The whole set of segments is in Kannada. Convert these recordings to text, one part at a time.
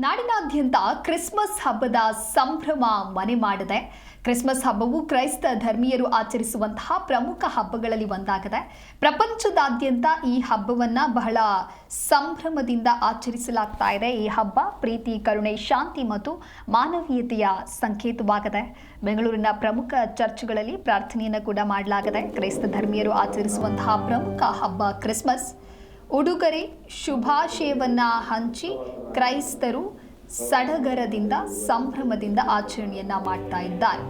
ನಾಡಿನಾದ್ಯಂತ ಕ್ರಿಸ್ಮಸ್ ಹಬ್ಬದ ಸಂಭ್ರಮ ಮನೆ ಮಾಡಿದೆ. ಕ್ರಿಸ್ಮಸ್ ಹಬ್ಬವು ಕ್ರೈಸ್ತ ಧರ್ಮೀಯರು ಆಚರಿಸುವಂತಹ ಪ್ರಮುಖ ಹಬ್ಬಗಳಲ್ಲಿ ಒಂದಾಗಿದೆ. ಪ್ರಪಂಚದಾದ್ಯಂತ ಈ ಹಬ್ಬವನ್ನ ಬಹಳ ಸಂಭ್ರಮದಿಂದ ಆಚರಿಸಲಾಗ್ತಾ ಇದೆ. ಈ ಹಬ್ಬ ಪ್ರೀತಿ, ಕರುಣೆ, ಶಾಂತಿ ಮತ್ತು ಮಾನವೀಯತೆಯ ಸಂಕೇತವಾಗಿದೆ. ಬೆಂಗಳೂರಿನ ಪ್ರಮುಖ ಚರ್ಚ್ಗಳಲ್ಲಿ ಪ್ರಾರ್ಥನೆಯನ್ನು ಕೂಡ ಮಾಡಲಾಗಿದೆ. ಕ್ರೈಸ್ತ ಧರ್ಮೀಯರು ಆಚರಿಸುವಂತಹ ಪ್ರಮುಖ ಹಬ್ಬ ಕ್ರಿಸ್ಮಸ್. ಉಡುಗೊರೆ ಶುಭಾಶಯವನ್ನ ಹಂಚಿ ಕ್ರೈಸ್ತರು ಸಡಗರದಿಂದ ಸಂಭ್ರಮದಿಂದ ಆಚರಣೆಯನ್ನ ಮಾಡ್ತಾ ಇದ್ದಾರೆ.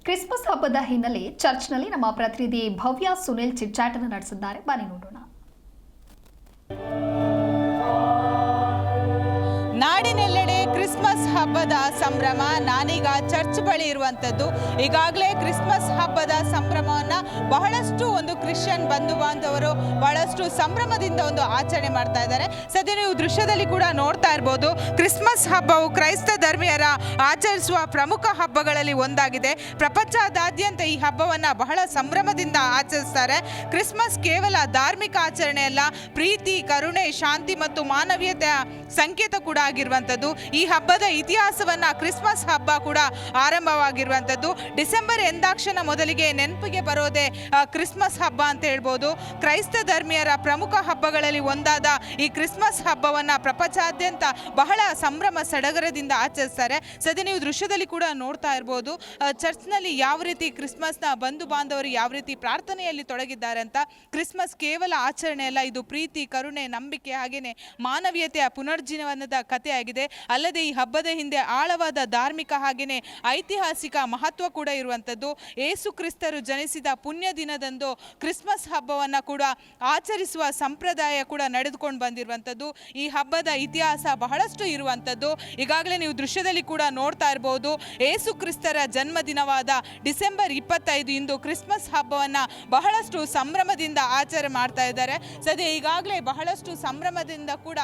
ಕ್ರಿಸ್ಮಸ್ ಹಬ್ಬದ ಹಿನ್ನೆಲೆ ಚರ್ಚ್ನಲ್ಲಿ ನಮ್ಮ ಪ್ರತಿನಿಧಿ ಭವ್ಯ ಸುನಿಲ್ ಚಿಟ್ಚಾಟನ ನಡೆಸಿದ್ದಾರೆ. ಬನ್ನಿ ನೋಡೋಣ. ನಾಡಿನೆಲ್ಲೆಡೆ ಕ್ರಿಸ್ಮಸ್ ಹಬ್ಬದ ಸಂಭ್ರಮ. ನಾನೀಗ ಚರ್ಚ್ ಬಳಿ ಇರುವಂಥದ್ದು. ಈಗಾಗಲೇ ಕ್ರಿಸ್ಮಸ್ ಹಬ್ಬದ ಸಂಭ್ರಮವನ್ನು ಬಹಳಷ್ಟು ಒಂದು ಕ್ರಿಶ್ಚಿಯನ್ ಬಂಧು ಬಾಂಧವರು ಬಹಳಷ್ಟು ಸಂಭ್ರಮದಿಂದ ಒಂದು ಆಚರಣೆ ಮಾಡ್ತಾ ಇದ್ದಾರೆ. ಸದ್ಯ ನೀವು ದೃಶ್ಯದಲ್ಲಿ ಕೂಡ ನೋಡ್ತಾ ಇರ್ಬೋದು, ಕ್ರಿಸ್ಮಸ್ ಹಬ್ಬವು ಕ್ರೈಸ್ತ ಧರ್ಮೀಯರ ಆಚರಿಸುವ ಪ್ರಮುಖ ಹಬ್ಬಗಳಲ್ಲಿ ಒಂದಾಗಿದೆ. ಪ್ರಪಂಚದಾದ್ಯಂತ ಈ ಹಬ್ಬವನ್ನು ಬಹಳ ಸಂಭ್ರಮದಿಂದ ಆಚರಿಸ್ತಾರೆ. ಕ್ರಿಸ್ಮಸ್ ಕೇವಲ ಧಾರ್ಮಿಕ ಆಚರಣೆ ಅಲ್ಲ, ಪ್ರೀತಿ, ಕರುಣೆ, ಶಾಂತಿ ಮತ್ತು ಮಾನವೀಯತೆಯ ಸಂಕೇತ ಕೂಡ ಆಗಿರುವಂಥದ್ದು. ಈ ಹಬ್ಬದ ಇತಿಹಾಸವನ್ನ ಕ್ರಿಸ್ಮಸ್ ಹಬ್ಬ ಕೂಡ ಆರಂಭವಾಗಿರುವಂಥದ್ದು. ಡಿಸೆಂಬರ್ ಎಂದಾಕ್ಷಣ ಮೊದಲಿಗೆ ನೆನಪಿಗೆ ಬರೋದೇ ಕ್ರಿಸ್ಮಸ್ ಹಬ್ಬ ಅಂತ ಹೇಳ್ಬೋದು. ಕ್ರೈಸ್ತ ಧರ್ಮೀಯರ ಪ್ರಮುಖ ಹಬ್ಬಗಳಲ್ಲಿ ಒಂದಾದ ಈ ಕ್ರಿಸ್ಮಸ್ ಹಬ್ಬವನ್ನ ಪ್ರಪಂಚಾದ್ಯಂತ ಬಹಳ ಸಂಭ್ರಮ ಸಡಗರದಿಂದ ಆಚರಿಸ್ತಾರೆ. ಸದ್ಯ ನೀವು ದೃಶ್ಯದಲ್ಲಿ ಕೂಡ ನೋಡ್ತಾ ಇರ್ಬೋದು, ಚರ್ಚ್ನಲ್ಲಿ ಯಾವ ರೀತಿ ಕ್ರಿಸ್ಮಸ್ನ ಬಂಧು ಬಾಂಧವರು ಯಾವ ರೀತಿ ಪ್ರಾರ್ಥನೆಯಲ್ಲಿ ತೊಡಗಿದ್ದಾರೆ ಅಂತ. ಕ್ರಿಸ್ಮಸ್ ಕೇವಲ ಆಚರಣೆ ಅಲ್ಲ, ಇದು ಪ್ರೀತಿ, ಕರುಣೆ, ನಂಬಿಕೆ ಹಾಗೇನೆ ಮಾನವೀಯತೆಯ ಪುನರ್ಜೀವನದ ಕಥೆಯಾಗಿದೆ. ಅಲ್ಲದೆ ಈ ಹಬ್ಬದ ಹಿಂದೆ ಆಳವಾದ ಧಾರ್ಮಿಕ ಹಾಗೆಯೇ ಐತಿಹಾಸಿಕ ಮಹತ್ವ ಕೂಡ ಇರುವಂಥದ್ದು. ಏಸು ಕ್ರಿಸ್ತರು ಜನಿಸಿದ ಪುಣ್ಯ ದಿನದಂದು ಕ್ರಿಸ್ಮಸ್ ಹಬ್ಬವನ್ನು ಕೂಡ ಆಚರಿಸುವ ಸಂಪ್ರದಾಯ ಕೂಡ ನಡೆದುಕೊಂಡು ಬಂದಿರುವಂಥದ್ದು. ಈ ಹಬ್ಬದ ಇತಿಹಾಸ ಬಹಳಷ್ಟು ಇರುವಂಥದ್ದು. ಈಗಾಗಲೇ ನೀವು ದೃಶ್ಯದಲ್ಲಿ ಕೂಡ ನೋಡ್ತಾ ಇರಬಹುದು, ಏಸು ಕ್ರಿಸ್ತರ ಜನ್ಮದಿನವಾದ ಡಿಸೆಂಬರ್ 25 ಇಂದು ಕ್ರಿಸ್ಮಸ್ ಹಬ್ಬವನ್ನು ಬಹಳಷ್ಟು ಸಂಭ್ರಮದಿಂದ ಆಚರಣೆ ಮಾಡ್ತಾ ಇದ್ದಾರೆ. ಸದ್ಯ ಈಗಾಗಲೇ ಬಹಳಷ್ಟು ಸಂಭ್ರಮದಿಂದ ಕೂಡ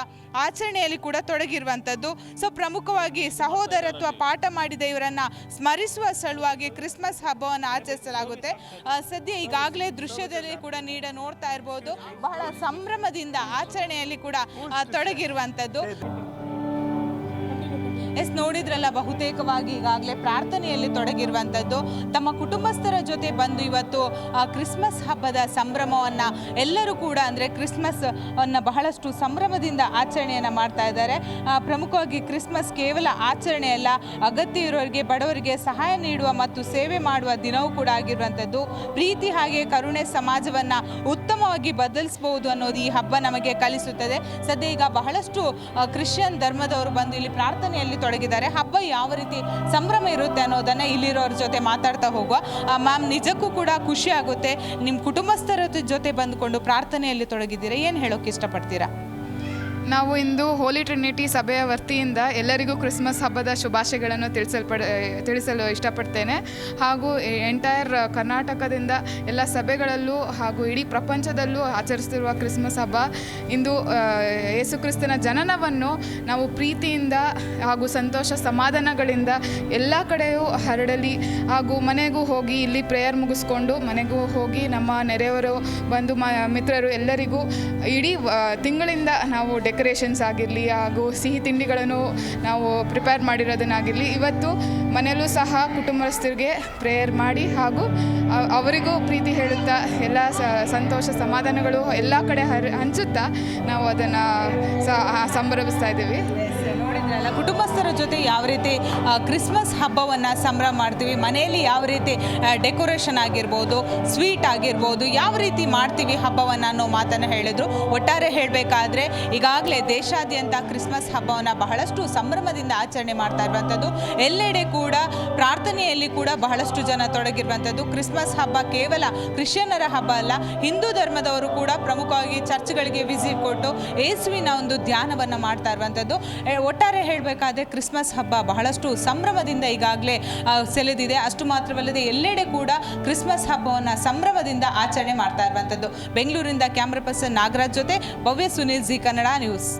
ಆಚರಣೆಯಲ್ಲಿ ಕೂಡ ತೊಡಗಿರುವಂಥದ್ದು. ಸೊ ಪ್ರಮುಖವಾಗಿ ಸಹೋದರತ್ವ ಪಾಠ ಮಾಡಿದ ಇವರನ್ನ ಸ್ಮರಿಸುವ ಸಲುವಾಗಿ ಕ್ರಿಸ್ಮಸ್ ಹಬ್ಬವನ್ನು ಆಚರಿಸಲಾಗುತ್ತೆ. ಸದ್ಯ ಈಗಾಗಲೇ ದೃಶ್ಯದಲ್ಲಿ ಕೂಡ ನೋಡ್ತಾ ಇರಬಹುದು, ಬಹಳ ಸಂಭ್ರಮದಿಂದ ಆಚರಣೆಯಲ್ಲಿ ಕೂಡ ತೊಡಗಿರುವಂಥದ್ದು. ನೋಡಿದ್ರಲ್ಲ, ಬಹುತೇಕವಾಗಿ ಈಗಾಗಲೇ ಪ್ರಾರ್ಥನೆಯಲ್ಲಿ ತೊಡಗಿರುವಂಥದ್ದು. ತಮ್ಮ ಕುಟುಂಬಸ್ಥರ ಜೊತೆ ಬಂದು ಇವತ್ತು ಕ್ರಿಸ್ಮಸ್ ಹಬ್ಬದ ಸಂಭ್ರಮವನ್ನು ಎಲ್ಲರೂ ಕೂಡ ಅಂದರೆ ಕ್ರಿಸ್ಮಸ್ ಅನ್ನು ಬಹಳಷ್ಟು ಸಂಭ್ರಮದಿಂದ ಆಚರಣೆಯನ್ನು ಮಾಡ್ತಾ ಇದ್ದಾರೆ. ಪ್ರಮುಖವಾಗಿ ಕ್ರಿಸ್ಮಸ್ ಕೇವಲ ಆಚರಣೆ ಅಲ್ಲ, ಅಗತ್ಯ ಇರೋರಿಗೆ, ಬಡವರಿಗೆ ಸಹಾಯ ನೀಡುವ ಮತ್ತು ಸೇವೆ ಮಾಡುವ ದಿನವೂ ಕೂಡ ಆಗಿರುವಂಥದ್ದು. ಪ್ರೀತಿ ಹಾಗೆ ಕರುಣೆ ಸಮಾಜವನ್ನು ಉತ್ತಮವಾಗಿ ಬದಲಿಸಬಹುದು ಅನ್ನೋದು ಈ ಹಬ್ಬ ನಮಗೆ ಕಲಿಸುತ್ತದೆ. ಸದ್ಯ ಈಗ ಬಹಳಷ್ಟು ಕ್ರಿಶ್ಚಿಯನ್ ಧರ್ಮದವರು ಬಂದು ಇಲ್ಲಿ ಪ್ರಾರ್ಥನೆಯಲ್ಲಿ ತೊಡಗಿದ್ದಾರೆ. ಹಬ್ಬ ಯಾವ ರೀತಿ ಸಂಭ್ರಮ ಇರುತ್ತೆ ಅನ್ನೋದನ್ನ ಇಲ್ಲಿರೋರ ಜೊತೆ ಮಾತಾಡ್ತಾ ಹೋಗುವ. ಮ್ಯಾಮ್, ನಿಜಕ್ಕೂ ಕೂಡ ಖುಷಿ ಆಗುತ್ತೆ, ನಿಮ್ಮ ಕುಟುಂಬಸ್ಥರ ಜೊತೆ ಬಂದುಕೊಂಡು ಪ್ರಾರ್ಥನೆಯಲ್ಲಿ ತೊಡಗಿದ್ದೀರಾ, ಏನು ಹೇಳೋಕೆ ಇಷ್ಟಪಡ್ತೀರಾ? ನಾವು ಇಂದು ಹೋಲಿ ಟ್ರಿನಿಟಿ ಸಭೆಯ ವತಿಯಿಂದ ಎಲ್ಲರಿಗೂ ಕ್ರಿಸ್ಮಸ್ ಹಬ್ಬದ ಶುಭಾಶಯಗಳನ್ನು ತಿಳಿಸಲು ಇಷ್ಟಪಡ್ತೇನೆ. ಹಾಗೂ ಎಂಟೈರ್ ಕರ್ನಾಟಕದಿಂದ ಎಲ್ಲ ಸಭೆಗಳಲ್ಲೂ ಹಾಗೂ ಇಡೀ ಪ್ರಪಂಚದಲ್ಲೂ ಆಚರಿಸ್ತಿರುವ ಕ್ರಿಸ್ಮಸ್ ಹಬ್ಬ ಇಂದು ಯೇಸು ಕ್ರಿಸ್ತನ ಜನನವನ್ನು ನಾವು ಪ್ರೀತಿಯಿಂದ ಹಾಗೂ ಸಂತೋಷ ಸಮಾಧಾನಗಳಿಂದ ಎಲ್ಲ ಕಡೆಯೂ ಹರಡಲಿ. ಹಾಗೂ ಮನೆಗೂ ಹೋಗಿ ಇಲ್ಲಿ ಪ್ರೇಯರ್ ಮುಗಿಸ್ಕೊಂಡು ಮನೆಗೂ ಹೋಗಿ ನಮ್ಮ ನೆರೆಯವರು ಬಂಧು ಮಿತ್ರರು ಎಲ್ಲರಿಗೂ ಇಡೀ ತಿಂಗಳಿಂದ ನಾವು ಡೆಕೋರೇಷನ್ಸ್ ಆಗಿರಲಿ ಹಾಗೂ ಸಿಹಿ ತಿಂಡಿಗಳನ್ನು ನಾವು ಪ್ರಿಪೇರ್ ಮಾಡಿರೋದನ್ನಾಗಿರಲಿ ಇವತ್ತು ಮನೆಯಲ್ಲೂ ಸಹ ಕುಟುಂಬಸ್ಥರಿಗೆ ಪ್ರೇಯರ್ ಮಾಡಿ ಹಾಗೂ ಅವರಿಗೂ ಪ್ರೀತಿ ಹೇಳುತ್ತಾ ಎಲ್ಲ ಸಂತೋಷ ಸಮಾಧಾನಗಳು ಎಲ್ಲ ಕಡೆ ಹಂಚುತ್ತಾ ನಾವು ಅದನ್ನು ಸಂಭ್ರಮಿಸ್ತಾ ಇದ್ದೀವಿ. ನೋಡಿದ್ರಲ್ಲ, ಕುಟುಂಬಸ್ಥರ ಜೊತೆ ಯಾವ ರೀತಿ ಕ್ರಿಸ್ಮಸ್ ಹಬ್ಬವನ್ನು ಸಂಭ್ರಮ ಮಾಡ್ತೀವಿ, ಮನೆಯಲ್ಲಿ ಯಾವ ರೀತಿ ಡೆಕೋರೇಷನ್ ಆಗಿರ್ಬೋದು, ಸ್ವೀಟ್ ಆಗಿರ್ಬೋದು, ಯಾವ ರೀತಿ ಮಾಡ್ತೀವಿ ಹಬ್ಬವನ್ನು ಅನ್ನೋ ಮಾತನ್ನು ಹೇಳಿದರು. ಒಟ್ಟಾರೆ ಹೇಳಬೇಕಾದ್ರೆ ಈಗಾಗಲೇ ದೇಶಾದ್ಯಂತ ಕ್ರಿಸ್ಮಸ್ ಹಬ್ಬವನ್ನು ಬಹಳಷ್ಟು ಸಂಭ್ರಮದಿಂದ ಆಚರಣೆ ಮಾಡ್ತಾ ಇರುವಂಥದ್ದು. ಎಲ್ಲೆಡೆ ಕೂಡ ಪ್ರಾರ್ಥನೆಯಲ್ಲಿ ಕೂಡ ಬಹಳಷ್ಟು ಜನ ತೊಡಗಿರುವಂಥದ್ದು. ಕ್ರಿಸ್ಮಸ್ ಹಬ್ಬ ಕೇವಲ ಕ್ರಿಶ್ಚಿಯನ್ನರ ಹಬ್ಬ ಅಲ್ಲ, ಹಿಂದೂ ಧರ್ಮದವರು ಕೂಡ ಪ್ರಮುಖವಾಗಿ ಚರ್ಚ್ಗಳಿಗೆ ವಿಸಿಟ್ ಕೊಟ್ಟು ಯೇಸುವಿನ ಒಂದು ಧ್ಯಾನವನ್ನು ಮಾಡ್ತಾ ಇರುವಂಥದ್ದು. ಒಟ್ಟಾರೆ ಹೇಳಬೇಕಾದ್ರೆ ಕ್ರಿಸ್ಮಸ್ ಹಬ್ಬ ಬಹಳಷ್ಟು ಸಂಭ್ರಮದಿಂದ ಈಗಾಗಲೇ ಸೆಳೆದಿದೆ. ಅಷ್ಟು ಮಾತ್ರವಲ್ಲದೆ ಎಲ್ಲೆಡೆ ಕೂಡ ಕ್ರಿಸ್ಮಸ್ ಹಬ್ಬವನ್ನು ಸಂಭ್ರಮದಿಂದ ಆಚರಣೆ ಮಾಡ್ತಾ ಇರುವಂಥದ್ದು. ಬೆಂಗಳೂರಿಂದ ಕ್ಯಾಮ್ರಾ ಪರ್ಸನ್ ನಾಗರಾಜ್ ಜೊತೆ ಭವ್ಯ ಸುನೀಲ್, ಜಿ ಕನ್ನಡ ನ್ಯೂಸ್.